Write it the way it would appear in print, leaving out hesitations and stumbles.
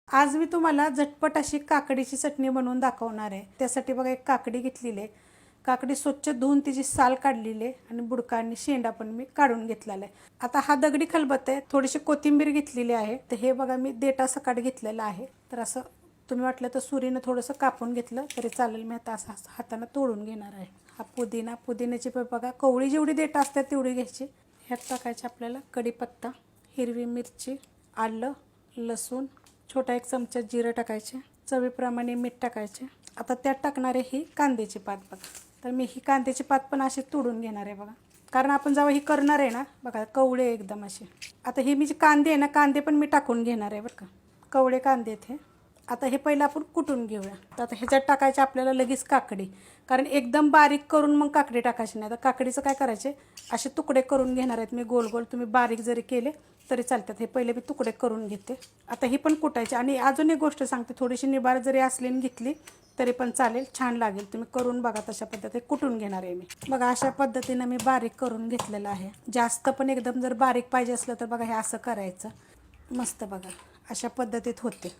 आज मी तुम्हाला झटपट अशी काकडीची चटणी बनवून दाखवणार आहे। त्यासाठी बघा एक काकडी घेतलेली आहे। काकडी स्वच्छ धुवून तिची साल काढलेली आहे आणि बुडका आणि शेंडा पण मी काढून घेतलेला आहे। आता हा दगडी खलबत्ता आहे, थोडीशी कोथिंबीर घेतलेली आहे। तर हे बघा मी देठा सकट घेतलेला आहे। तर असं तुम्ही वाटलं तर सुरीने थोडंसं कापून घेतलं तरी चालेल। मी आता असं हाताने तोडून घेणार आहे। हा पुदिन्याची बघा कवळी जेवढी देठं असतात तेवढी घ्यायची। ह्यात टाकायचे आपल्याला कढीपत्ता, हिरवी मिरची, आलं, लसूण, छोटा एक चमचा जिरं टाकायचे, चवीप्रमाणे मीठ टाकायचे। आता त्यात टाकणारे ही कांद्याची पात बघा। तर मी ही कांद्याची पात पण अशी तोडून घेणार आहे बघा, कारण आपण जेव्हा ही करणार आहे ना बघा कवळे एकदम असे। आता हे मी जे कांदे आहे ना कांदे पण मी टाकून घेणार आहे बरं का, कवळे कांदे आहेत हे। आता हे पहिलं आपण कुटून घेऊया। तर आता ह्याच्यात टाकायचे आपल्याला लगेच काकडी, कारण एकदम बारीक करून मग काकडी टाकायची नाही। आता काकडीचं काय करायचे असे तुकडे करून घेणार आहेत मी गोल गोल, तुम्ही बारीक जरी केले तरी चालतात। हे पहिले मी तुकडे करून घेते। आता ही पण कुटायची। आणि अजून एक गोष्ट सांगते, थोडीशी निबार जरी असली घेतली तरी पण चालेल, छान लागेल। तुम्ही करून बघा तशा पद्धतीने कुटून घेणार आहे मी बघा। अशा पद्धतीने मी बारीक करून घेतलेलं आहे। जास्त पण एकदम जर बारीक पाहिजे असलं तर बघा हे असं करायचं, मस्त बघा अशा पद्धतीत होते।